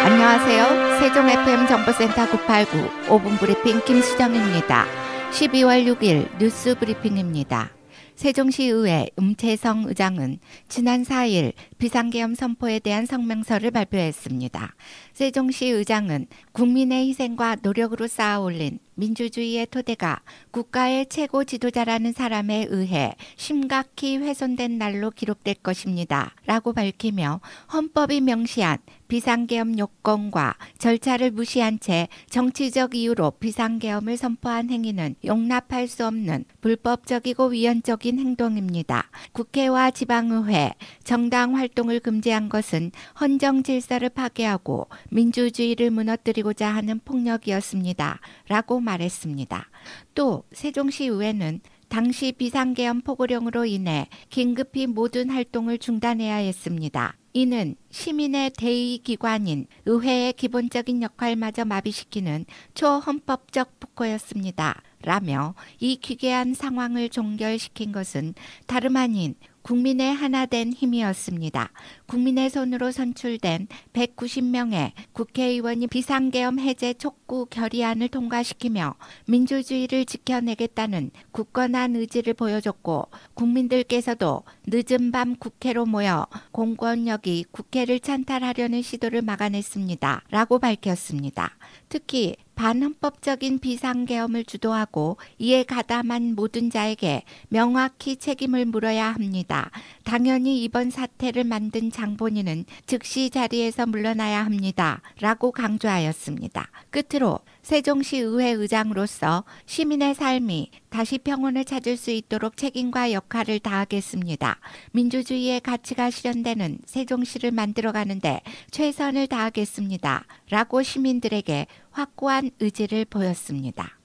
안녕하세요. 세종 FM 정보센터 989 5분 브리핑 김수정입니다. 12월 6일 뉴스 브리핑입니다. 세종시의회 음채성 의장은 지난 4일 비상계엄 선포에 대한 성명서를 발표했습니다. 세종시 의장은 국민의 희생과 노력으로 쌓아올린 민주주의의 토대가 국가의 최고 지도자라는 사람에 의해 심각히 훼손된 날로 기록될 것입니다. 라고 밝히며 헌법이 명시한 비상계엄 요건과 절차를 무시한 채 정치적 이유로 비상계엄을 선포한 행위는 용납할 수 없는 불법적이고 위헌적인 행동입니다. 국회와 지방의회, 정당 활동을 금지한 것은 헌정 질서를 파괴하고 민주주의를 무너뜨리고자 하는 폭력이었습니다. 라고 말했습니다. 또 세종시의회는 당시 비상계엄 포고령으로 인해 긴급히 모든 활동을 중단해야 했습니다. 이는 시민의 대의기관인 의회의 기본적인 역할마저 마비시키는 초헌법적 폭거였습니다. 라며 이 기괴한 상황을 종결시킨 것은 다름 아닌 국민의 하나된 힘이었습니다. 국민의 손으로 선출된 190명의 국회의원이 비상계엄 해제 촉구 결의안을 통과시키며 민주주의를 지켜내겠다는 굳건한 의지를 보여줬고 국민들께서도 늦은 밤 국회로 모여 공권력이 국회를 찬탈하려는 시도를 막아냈습니다. 라고 밝혔습니다. 특히 반헌법적인 비상계엄을 주도하고 이에 가담한 모든 자에게 명확히 책임을 물어야 합니다. 당연히 이번 사태를 만든 장본인은 즉시 자리에서 물러나야 합니다. 라고 강조하였습니다. 끝으로 세종시 의회 의장으로서 시민의 삶이 다시 평온을 찾을 수 있도록 책임과 역할을 다하겠습니다. 민주주의의 가치가 실현되는 세종시를 만들어가는데 최선을 다하겠습니다. 라고 시민들에게 확고한 의지를 보였습니다.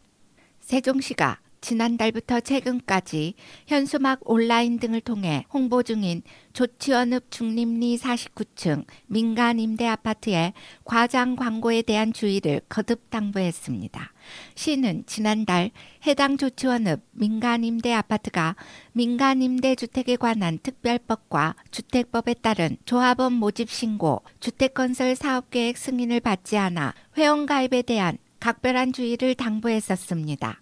세종시가 지난달부터 최근까지 현수막 온라인 등을 통해 홍보 중인 조치원읍 중림리 49층 민간 임대 아파트의 과장 광고에 대한 주의를 거듭 당부했습니다. 시는 지난달 해당 조치원읍 민간 임대 아파트가 민간 임대 주택에 관한 특별법과 주택법에 따른 조합원 모집 신고, 주택건설 사업계획 승인을 받지 않아 회원가입에 대한 각별한 주의를 당부했었습니다.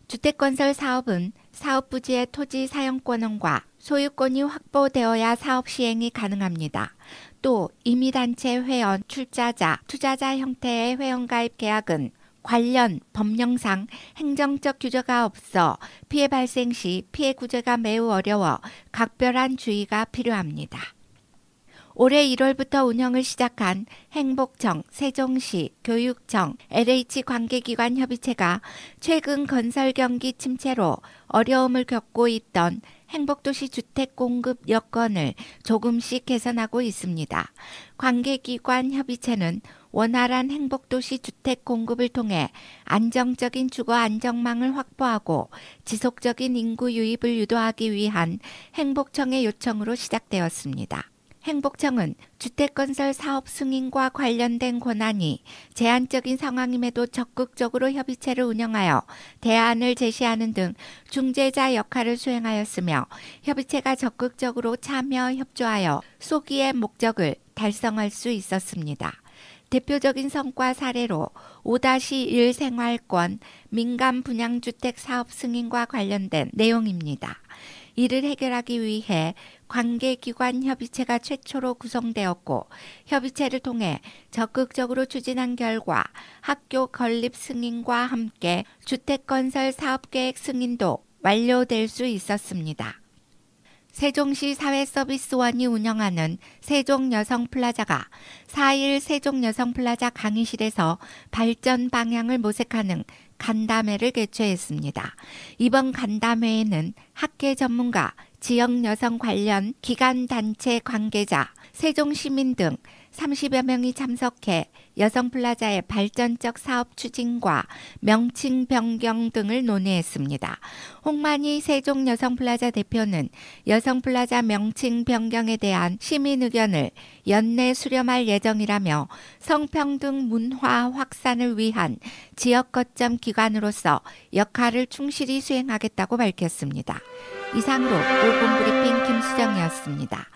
주택건설 사업은 사업 부지의 토지 사용권과 소유권이 확보되어야 사업 시행이 가능합니다. 또 임의단체 회원, 출자자, 투자자 형태의 회원가입 계약은 관련 법령상 행정적 규제가 없어 피해 발생 시 피해 구제가 매우 어려워 각별한 주의가 필요합니다. 올해 1월부터 운영을 시작한 행복청, 세종시, 교육청, LH 관계기관 협의체가 최근 건설 경기 침체로 어려움을 겪고 있던 행복도시 주택 공급 여건을 조금씩 개선하고 있습니다. 관계기관 협의체는 원활한 행복도시 주택 공급을 통해 안정적인 주거 안정망을 확보하고 지속적인 인구 유입을 유도하기 위한 행복청의 요청으로 시작되었습니다. 행복청은 주택건설 사업 승인과 관련된 권한이 제한적인 상황임에도 적극적으로 협의체를 운영하여 대안을 제시하는 등 중재자 역할을 수행하였으며 협의체가 적극적으로 참여 협조하여 소기의 목적을 달성할 수 있었습니다. 대표적인 성과 사례로 5-1 생활권 민간 분양주택 사업 승인과 관련된 내용입니다. 이를 해결하기 위해 관계기관 협의체가 최초로 구성되었고 협의체를 통해 적극적으로 추진한 결과 학교 건립 승인과 함께 주택건설 사업계획 승인도 완료될 수 있었습니다. 세종시 사회서비스원이 운영하는 세종여성플라자가 4일 세종여성플라자 강의실에서 발전 방향을 모색하는 간담회를 개최했습니다. 이번 간담회에는 학계 전문가, 지역 여성 관련 기관 단체 관계자, 세종시민 등 30여 명이 참석해 여성플라자의 발전적 사업 추진과 명칭 변경 등을 논의했습니다. 홍만희 세종여성플라자 대표는 여성플라자 명칭 변경에 대한 시민 의견을 연내 수렴할 예정이라며 성평등 문화 확산을 위한 지역 거점 기관으로서 역할을 충실히 수행하겠다고 밝혔습니다. 이상으로 5분 브리핑 김수정이었습니다.